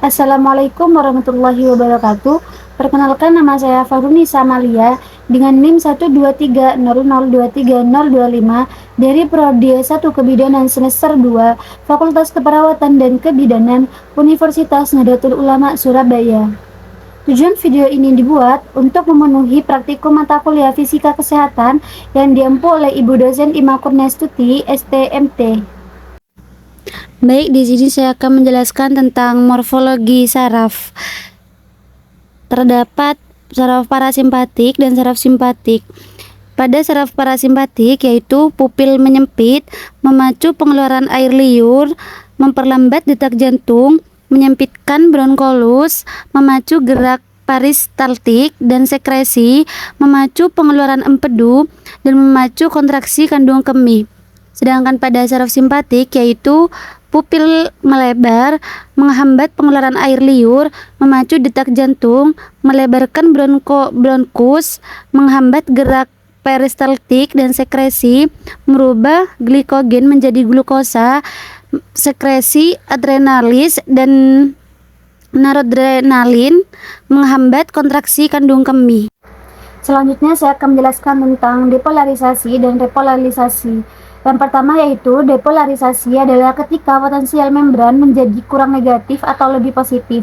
Assalamualaikum warahmatullahi wabarakatuh. Perkenalkan, nama saya Farunisa Malia dengan NIM 12300230025 dari Prodi S1 Kebidanan semester 2 Fakultas Keperawatan dan Kebidanan Universitas Nahdlatul Ulama Surabaya. Tujuan video ini dibuat untuk memenuhi praktikum mata kuliah Fisika Kesehatan yang diampu oleh Ibu dosen Ima Kurniastuti, STMT. Baik, di sini saya akan menjelaskan tentang morfologi saraf. Terdapat saraf parasimpatik dan saraf simpatik. Pada saraf parasimpatik, yaitu pupil menyempit, memacu pengeluaran air liur, memperlambat detak jantung, menyempitkan bronkolus, memacu gerak peristaltik dan sekresi, memacu pengeluaran empedu, dan memacu kontraksi kandung kemih. Sedangkan pada saraf simpatik, yaitu pupil melebar, menghambat pengeluaran air liur, memacu detak jantung, melebarkan bronkus, menghambat gerak peristaltik dan sekresi, merubah glikogen menjadi glukosa, sekresi adrenalis dan noradrenalin, menghambat kontraksi kandung kemih. Selanjutnya saya akan menjelaskan tentang depolarisasi dan repolarisasi. Yang pertama yaitu depolarisasi adalah ketika potensial membran menjadi kurang negatif atau lebih positif.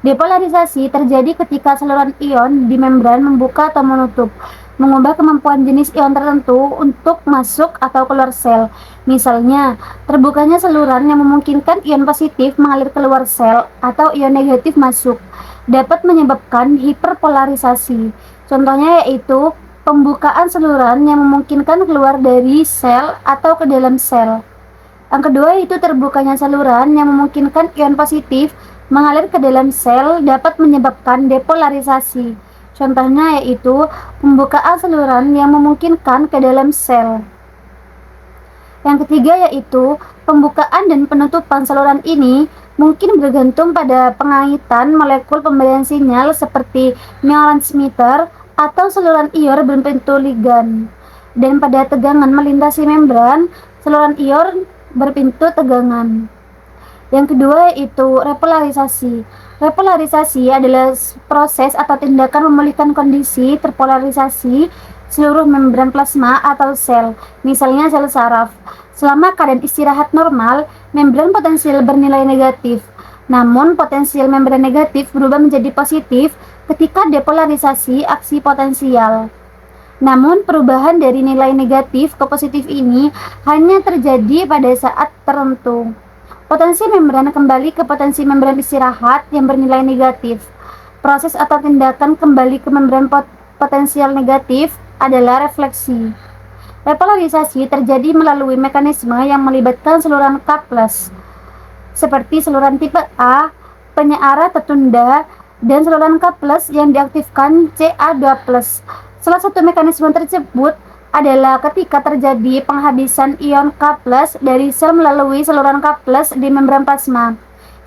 Depolarisasi terjadi ketika saluran ion di membran membuka atau menutup, mengubah kemampuan jenis ion tertentu untuk masuk atau keluar sel. Misalnya, terbukanya saluran yang memungkinkan ion positif mengalir keluar sel atau ion negatif masuk, dapat menyebabkan hiperpolarisasi. Contohnya yaitu pembukaan saluran yang memungkinkan keluar dari sel atau ke dalam sel. Yang kedua yaitu terbukanya saluran yang memungkinkan ion positif mengalir ke dalam sel dapat menyebabkan depolarisasi. Contohnya yaitu pembukaan saluran yang memungkinkan ke dalam sel. Yang ketiga yaitu pembukaan dan penutupan saluran ini mungkin bergantung pada pengaitan molekul pemberian sinyal seperti neurotransmitter atau saluran ion berpintu ligan, dan pada tegangan melintasi membran, saluran ion berpintu tegangan. Yang kedua yaitu repolarisasi. Repolarisasi adalah proses atau tindakan memulihkan kondisi terpolarisasi seluruh membran plasma atau sel, misalnya sel saraf. Selama keadaan istirahat normal, membran potensial bernilai negatif. Namun, potensial membran negatif berubah menjadi positif ketika depolarisasi aksi potensial. Namun, perubahan dari nilai negatif ke positif ini hanya terjadi pada saat tertentu. Potensi membran kembali ke potensi membran istirahat yang bernilai negatif. Proses atau tindakan kembali ke membran potensial negatif adalah refleksi. Repolarisasi terjadi melalui mekanisme yang melibatkan saluran K+, seperti saluran tipe A, penyeara tertunda, dan saluran K+ yang diaktifkan Ca2+. Salah satu mekanisme tersebut adalah ketika terjadi penghabisan ion K+ dari sel melalui saluran K+ di membran plasma.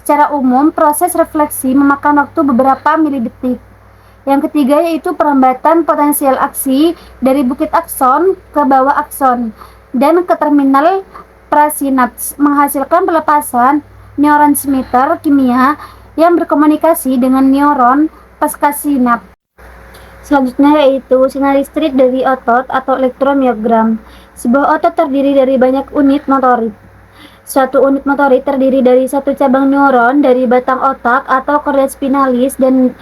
Secara umum, proses refleksi memakan waktu beberapa milidetik. Yang ketiga yaitu perlambatan potensial aksi dari bukit akson ke bawah akson dan ke terminal prasinaps, menghasilkan pelepasan neurotransmitter kimia yang berkomunikasi dengan neuron pasca sinaps. Selanjutnya yaitu sinyal listrik dari otot atau elektromiogram. Sebuah otot terdiri dari banyak unit motorik. Suatu unit motorik terdiri dari satu cabang neuron dari batang otak atau korda spinalis dan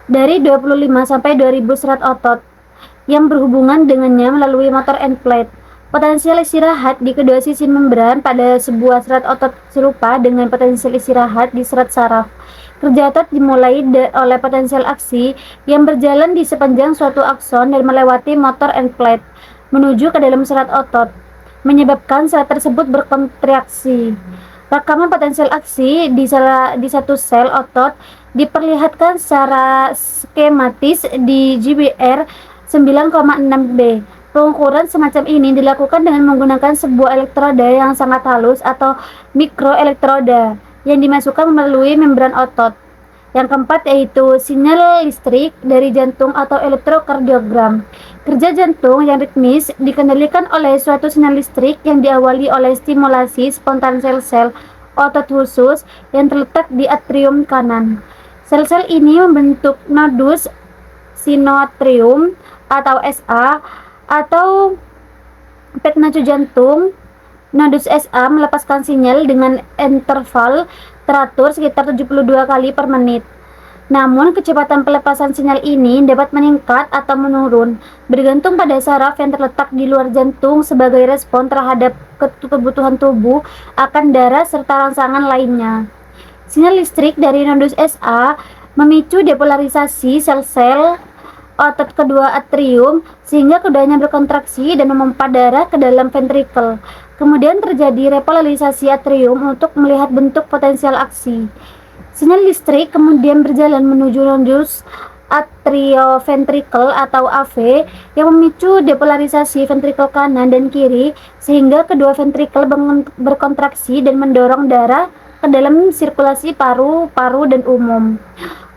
dari 25 sampai 2000 serat otot yang berhubungan dengannya melalui motor end plate. Potensial istirahat di kedua sisi membran pada sebuah serat otot serupa dengan potensial istirahat di serat saraf. Kerja otot dimulai oleh potensial aksi yang berjalan di sepanjang suatu akson dan melewati motor end plate menuju ke dalam serat otot, menyebabkan serat tersebut berkontraksi. Rekaman potensial aksi di satu sel otot diperlihatkan secara skematis di GBR 9,6b. Pengukuran semacam ini dilakukan dengan menggunakan sebuah elektroda yang sangat halus atau mikroelektroda yang dimasukkan melalui membran otot. Yang keempat yaitu sinyal listrik dari jantung atau elektrokardiogram. Kerja jantung yang ritmis dikendalikan oleh suatu sinyal listrik yang diawali oleh stimulasi spontan sel-sel otot khusus yang terletak di atrium kanan. Sel-sel ini membentuk nodus sinoatrium atau SA atau pet jantung. Nodus SA melepaskan sinyal dengan interval teratur sekitar 72 kali per menit. Namun, kecepatan pelepasan sinyal ini dapat meningkat atau menurun, bergantung pada saraf yang terletak di luar jantung sebagai respon terhadap kebutuhan tubuh akan darah serta rangsangan lainnya. Sinyal listrik dari nodus SA memicu depolarisasi sel-sel otot kedua atrium sehingga keduanya berkontraksi dan memompa darah ke dalam ventrikel. Kemudian terjadi repolarisasi atrium untuk melihat bentuk potensial aksi. Sinyal listrik kemudian berjalan menuju nodus atrioventrikel atau AV yang memicu depolarisasi ventrikel kanan dan kiri sehingga kedua ventrikel berkontraksi dan mendorong darah ke dalam sirkulasi paru-paru dan umum.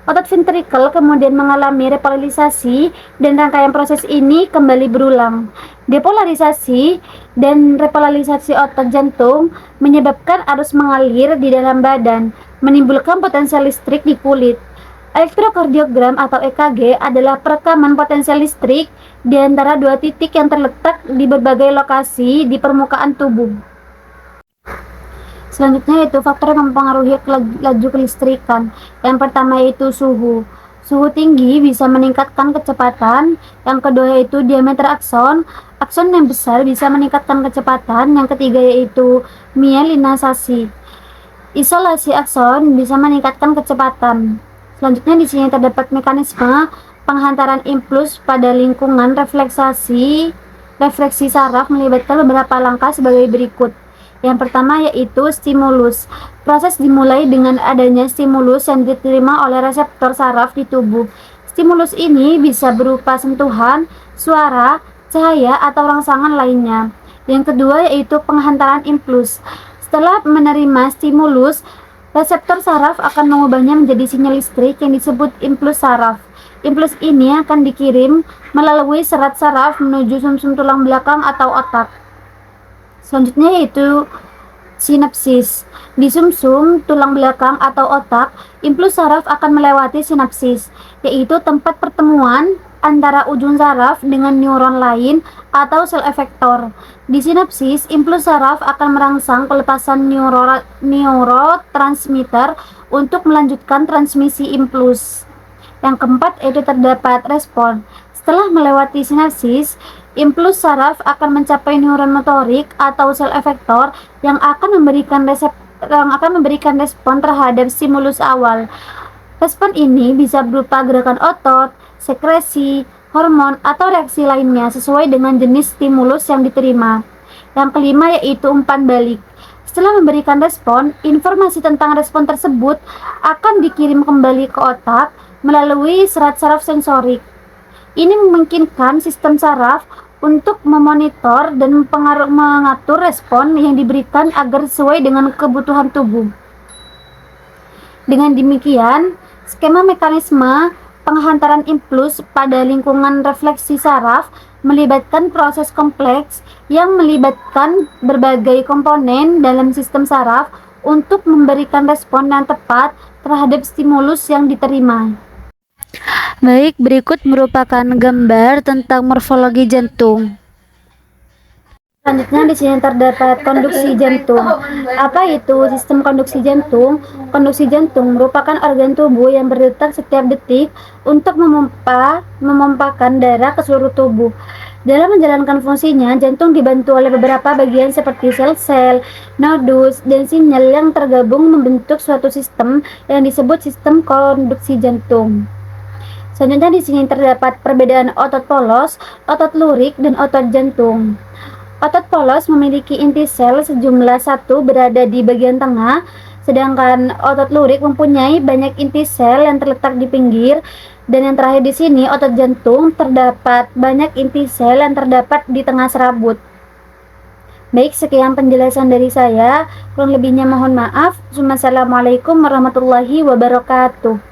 Otot ventrikel kemudian mengalami repolarisasi dan rangkaian proses ini kembali berulang. Depolarisasi dan repolarisasi otot jantung menyebabkan arus mengalir di dalam badan, menimbulkan potensial listrik di kulit. Elektrokardiogram atau EKG adalah perekaman potensial listrik di antara dua titik yang terletak di berbagai lokasi di permukaan tubuh. Selanjutnya yaitu faktor yang mempengaruhi laju kelistrikan. Yang pertama yaitu suhu. Suhu tinggi bisa meningkatkan kecepatan. Yang kedua yaitu diameter akson. Akson yang besar bisa meningkatkan kecepatan. Yang ketiga yaitu mielinisasi. Isolasi akson bisa meningkatkan kecepatan. Selanjutnya di sini terdapat mekanisme penghantaran impuls pada lingkungan refleksi saraf melibatkan beberapa langkah sebagai berikut. Yang pertama yaitu stimulus. Proses dimulai dengan adanya stimulus yang diterima oleh reseptor saraf di tubuh. Stimulus ini bisa berupa sentuhan, suara, cahaya, atau rangsangan lainnya. Yang kedua yaitu penghantaran impuls. Setelah menerima stimulus, reseptor saraf akan mengubahnya menjadi sinyal listrik yang disebut impuls saraf. Impuls ini akan dikirim melalui serat saraf menuju sumsum tulang belakang atau otak. Selanjutnya yaitu sinapsis. Di sumsum tulang belakang atau otak, impuls saraf akan melewati sinapsis, yaitu tempat pertemuan antara ujung saraf dengan neuron lain atau sel efektor. Di sinapsis, impuls saraf akan merangsang pelepasan neurotransmitter untuk melanjutkan transmisi impuls. Yang keempat yaitu terdapat respon. Setelah melewati sinapsis, impuls saraf akan mencapai neuron motorik atau sel efektor yang akan memberikan respon terhadap stimulus awal. Respon ini bisa berupa gerakan otot, sekresi, hormon, atau reaksi lainnya sesuai dengan jenis stimulus yang diterima. Yang kelima yaitu umpan balik. Setelah memberikan respon, informasi tentang respon tersebut akan dikirim kembali ke otak melalui serat saraf sensorik. Ini memungkinkan sistem saraf untuk memonitor dan mengatur respon yang diberikan agar sesuai dengan kebutuhan tubuh. Dengan demikian, skema mekanisme penghantaran impuls pada lingkungan refleksi saraf melibatkan proses kompleks yang melibatkan berbagai komponen dalam sistem saraf untuk memberikan respon yang tepat terhadap stimulus yang diterima. Baik, berikut merupakan gambar tentang morfologi jantung. Selanjutnya di sini terdapat konduksi jantung. Apa itu sistem konduksi jantung? Konduksi jantung merupakan organ tubuh yang berdetak setiap detik untuk memompakan darah ke seluruh tubuh. Dalam menjalankan fungsinya, jantung dibantu oleh beberapa bagian seperti sel-sel, nodus, dan sinyal yang tergabung membentuk suatu sistem yang disebut sistem konduksi jantung. Selanjutnya di sini terdapat perbedaan otot polos, otot lurik, dan otot jantung. Otot polos memiliki inti sel sejumlah 1 berada di bagian tengah, sedangkan otot lurik mempunyai banyak inti sel yang terletak di pinggir. Dan yang terakhir di sini otot jantung terdapat banyak inti sel yang terdapat di tengah serabut. Baik, sekian penjelasan dari saya. Kurang lebihnya mohon maaf. Wassalamualaikum warahmatullahi wabarakatuh.